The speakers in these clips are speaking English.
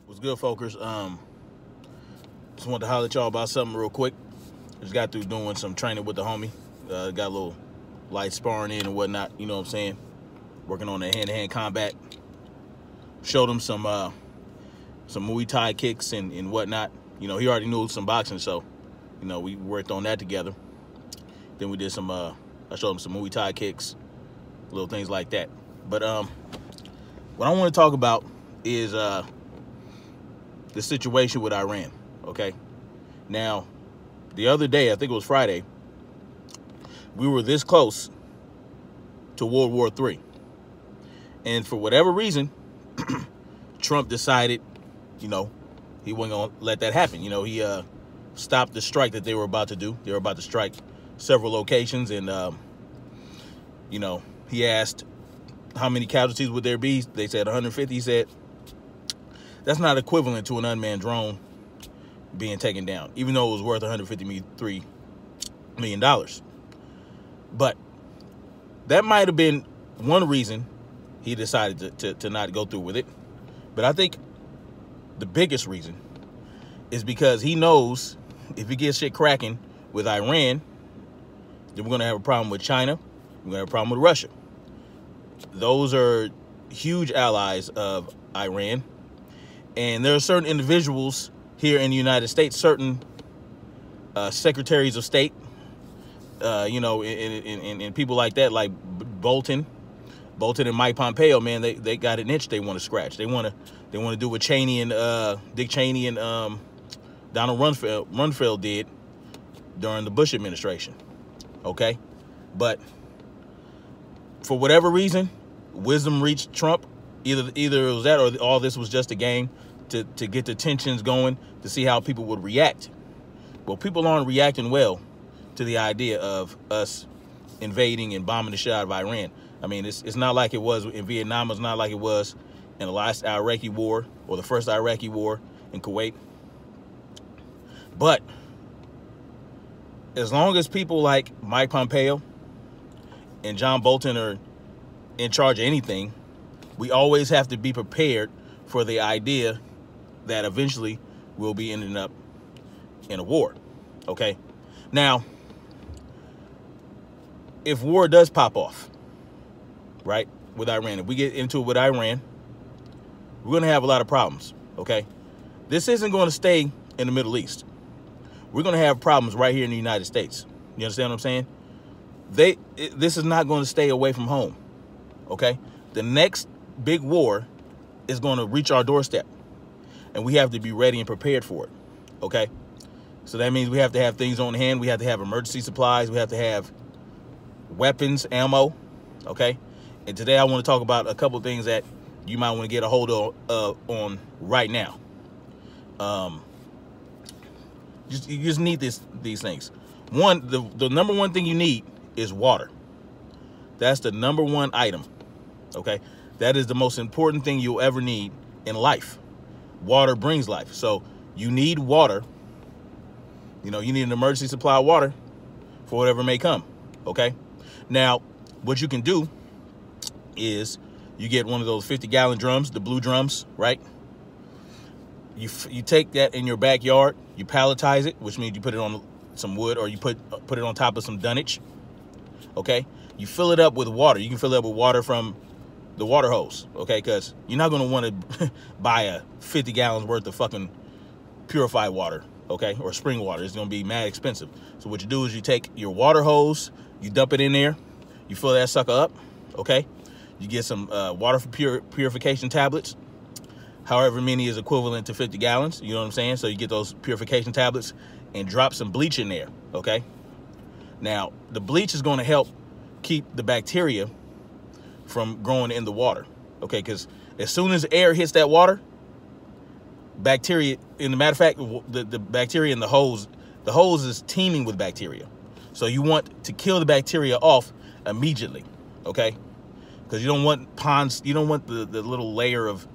What's good, folkers? Just wanted to holler at y'all about something real quick. Just got through doing some training with the homie. Got a little light sparring in and whatnot, you know what I'm saying? Working on the hand-to-hand combat. Showed him some Muay Thai kicks and whatnot. You know, he already knew some boxing, so, you know, we worked on that together. Then we did some, I showed him some Muay Thai kicks, little things like that. But what I want to talk about is the situation with Iran, okay? Now, the other day, I think it was Friday, we were this close to World War III. And for whatever reason, Trump decided, you know, he wasn't going to let that happen. You know, he stopped the strike that they were about to do. They were about to strike several locations, and, you know, he asked how many casualties would there be. They said 150. He said, that's not equivalent to an unmanned drone being taken down, even though it was worth $153 million. But that might have been one reason he decided to not go through with it. But I think the biggest reason is because he knows if he gets shit cracking with Iran, then we're going to have a problem with China. We're going to have a problem with Russia. Those are huge allies of Iran. And there are certain individuals here in the United States, certain secretaries of state, you know, and people like that, like Bolton and Mike Pompeo, man, they got an itch they want to scratch. They want to do what Cheney and Dick Cheney and Donald Rumsfeld did during the Bush administration. Okay, but for whatever reason, wisdom reached Trump. Either it was that, or all this was just a game to get the tensions going, to see how people would react. Well, people aren't reacting well to the idea of us invading and bombing the shit out of Iran. I mean, it's not like it was in Vietnam. It's not like it was in the last Iraqi war or the first Iraqi war in Kuwait. But as long as people like Mike Pompeo and John Bolton are in charge of anything, we always have to be prepared for the idea that eventually we'll be ending up in a war, okay? Now, if war does pop off, right, with Iran, if we get into it with Iran, we're going to have a lot of problems, okay? This isn't going to stay in the Middle East. We're going to have problems right here in the United States. You understand what I'm saying? This is not going to stay away from home, okay? The next big war is going to reach our doorstep, and we have to be ready and prepared for it, okay? So that means we have to have things on hand. We have to have emergency supplies. We have to have weapons, ammo, okay? And today I want to talk about a couple of things that you might want to get a hold of on right now. You just need these things. One, the number one thing you need is water. That's the number one item, okay? That is the most important thing you'll ever need in life. Water brings life. So you need water. You know, you need an emergency supply of water for whatever may come, okay? Now, what you can do is you get one of those 50-gallon drums, the blue drums, right? You take that in your backyard, you palletize it, which means you put it on some wood, or you put it on top of some dunnage, okay? You fill it up with water. You can fill it up with water from the water hose, okay? Because you're not going to want to buy a 50 gallons worth of fucking purified water, okay? Or spring water. It's going to be mad expensive. So what you do is you take your water hose, you dump it in there, you fill that sucker up, okay? You get some water for purification tablets, however many is equivalent to 50 gallons, you know what I'm saying? So you get those purification tablets and drop some bleach in there, okay? Now, the bleach is going to help keep the bacteria from growing in the water, okay? Because as soon as air hits that water, bacteria, in the matter of fact, the bacteria in the hose is teeming with bacteria. So you want to kill the bacteria off immediately, okay? Because you don't want ponds, you don't want the little layer of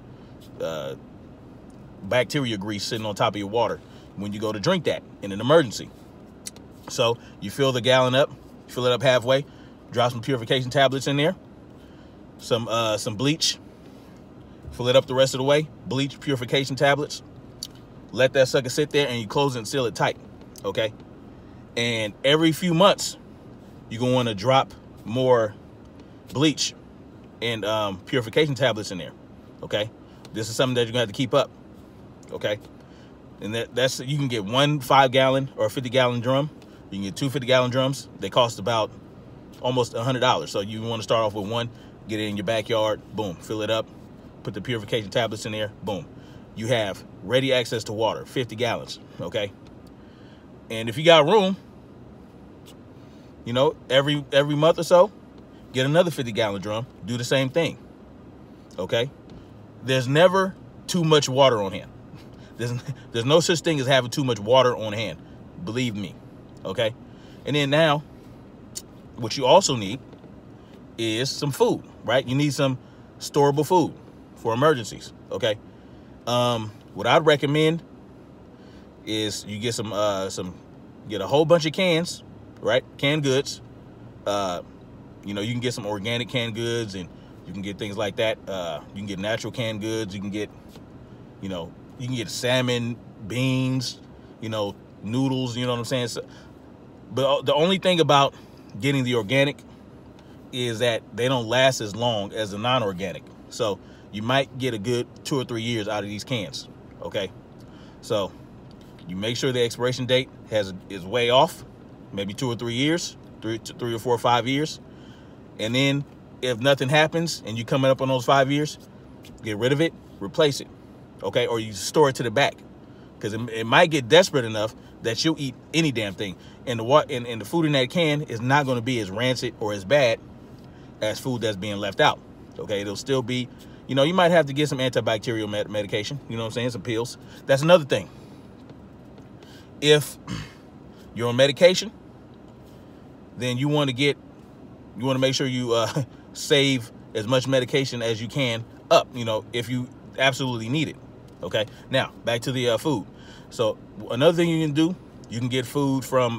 bacteria grease sitting on top of your water when you go to drink that in an emergency. So you fill the gallon up, fill it up halfway, drop some purification tablets in there, some bleach, Fill it up the rest of the way. Bleach purification tablets. Let that sucker sit there, and you close it and seal it tight. Okay? And every few months, you're going to want to drop more bleach and purification tablets in there. Okay? This is something that you're going to have to keep up. Okay? And that's you can get one 5-gallon or 50-gallon drum. You can get two 50-gallon drums. They cost about almost $100. So you want to start off with one, get it in your backyard, boom, fill it up, put the purification tablets in there, boom. You have ready access to water, 50 gallons, okay? And if you got room, you know, every month or so, get another 50-gallon drum, do the same thing, okay? There's never too much water on hand. There's no such thing as having too much water on hand. Believe me, okay? And then now, what you also need is some food, right? You need some storable food for emergencies, okay? What I'd recommend is you get get a whole bunch of cans, right? Canned goods. You know, you can get some organic canned goods, and you can get things like that. You can get natural canned goods. You can get, you know, you can get salmon, beans, you know, noodles, you know what I'm saying? So, but the only thing about getting the organic is that they don't last as long as the non-organic. So you might get a good 2 or 3 years out of these cans, okay? So you make sure the expiration date is way off, maybe 2 or 3 years, 3 or 4 or 5 years. And then if nothing happens and you're coming up on those 5 years, get rid of it, replace it, okay? Or you store it to the back, because it might get desperate enough that you'll eat any damn thing. And the food in that can is not going to be as rancid or as bad as food that's being left out, okay? It'll still be, you know, you might have to get some antibacterial medication, you know what I'm saying, some pills. That's another thing. If you're on medication, then you want to make sure you save as much medication as you can up, you know, if you absolutely need it, okay? Now, back to the food. So another thing you can do, you can get food from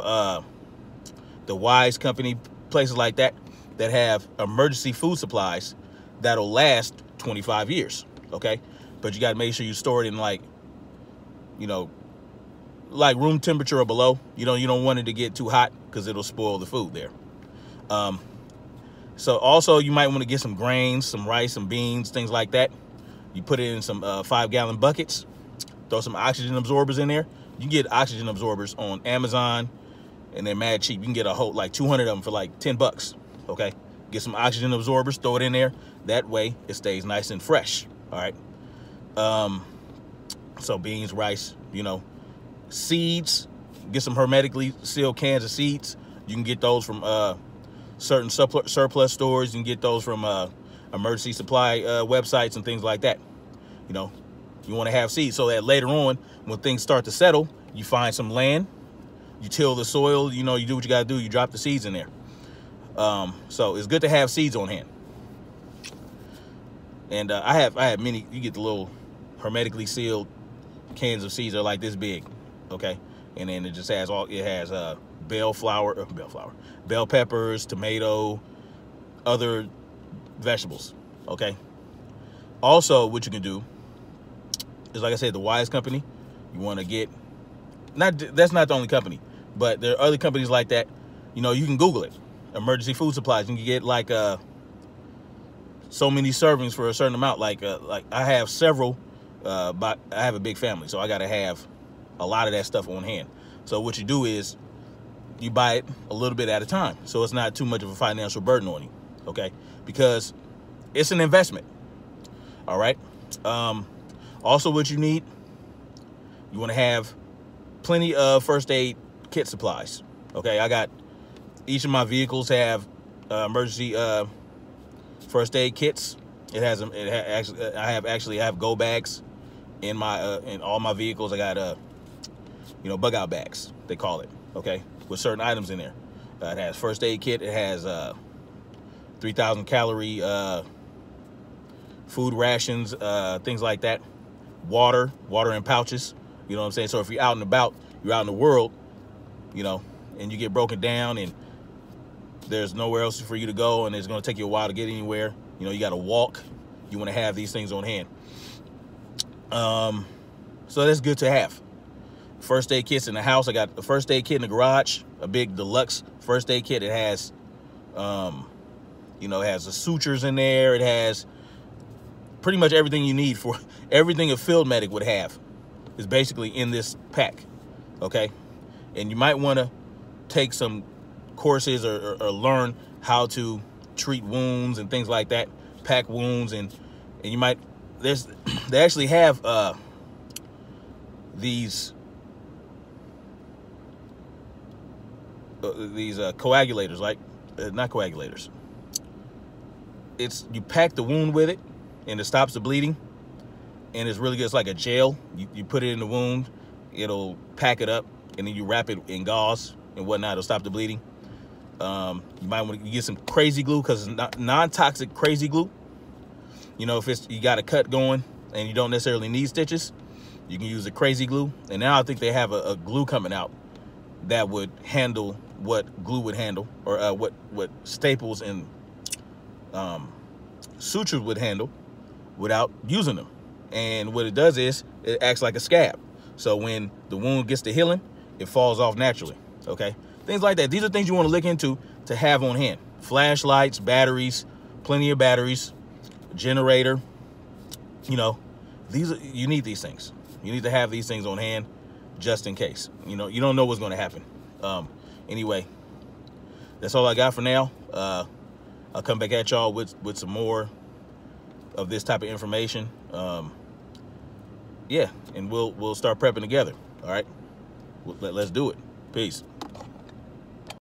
the Wise Company, places like that have emergency food supplies that'll last 25 years, okay? But you got to make sure you store it in, like, you know, like room temperature or below. You don't want it to get too hot because it'll spoil the food there. So also you might want to get some grains, some rice, some beans, things like that. You put it in some 5-gallon buckets, throw some oxygen absorbers in there. You can get oxygen absorbers on Amazon, and they're mad cheap. You can get a whole, like 200 of them for like $10, okay? Get some oxygen absorbers, throw it in there. That way it stays nice and fresh, all right? So beans, rice, you know, seeds. Get some hermetically sealed cans of seeds. You can get those from certain surplus stores. You can get those from emergency supply websites and things like that. You know, you want to have seeds so that later on, when things start to settle, you find some land, you till the soil, you know, you do what you got to do, you drop the seeds in there. So it's good to have seeds on hand. And I have many. You get the little hermetically sealed cans of seeds that are like this big, okay? And then it just has bell peppers, tomato, other vegetables, okay? Also, what you can do is, like I said, the Wise Company. You want to get, that's not the only company, but there are other companies like that. You know, you can Google it. Emergency food supplies. You can get like so many servings for a certain amount. Like I have several, but I have a big family, so I got to have a lot of that stuff on hand. So what you do is you buy it a little bit at a time, so it's not too much of a financial burden on you, okay? Because it's an investment, all right? Also, what you need, you want to have plenty of first aid kit supplies, okay? I got, each of my vehicles have emergency first aid kits. It has them. I have go bags in my in all my vehicles. I got bug out bags, they call it, okay, with certain items in there. It has first aid kit. It has 3,000 calorie food rations, things like that. Water in pouches. You know what I'm saying? So if you're out and about, you're out in the world, you know, and you get broken down and there's nowhere else for you to go, and it's going to take you a while to get anywhere. You know, you got to walk. you want to have these things on hand. So that's good to have. First aid kits in the house. I got a first aid kit in the garage, a big deluxe first aid kit. It has, you know, it has the sutures in there. It has pretty much everything you need for everything a field medic would have is basically in this pack. Okay. And you might want to take some courses or learn how to treat wounds and things like that, pack wounds. And you might, they actually have, these coagulators, like not coagulators. You pack the wound with it, and it stops the bleeding, and it's really good. It's like a gel. You put it in the wound, it'll pack it up, and then you wrap it in gauze and whatnot. It'll stop the bleeding. You might want to get some crazy glue, because it's non-toxic crazy glue. You know, if you got a cut going and you don't necessarily need stitches, you can use the crazy glue. And now I think they have a glue coming out that would handle what glue would handle, or what staples and sutures would handle without using them. And what it does is it acts like a scab. So when the wound gets to healing, it falls off naturally. Okay, things like that. These are things you want to look into to have on hand. Flashlights, batteries, plenty of batteries, generator. You know, you need these things. You need to have these things on hand just in case. You know, you don't know what's going to happen. Anyway, that's all I got for now. I'll come back at y'all with some more of this type of information. Yeah, and we'll start prepping together. All right, let's do it. Peace.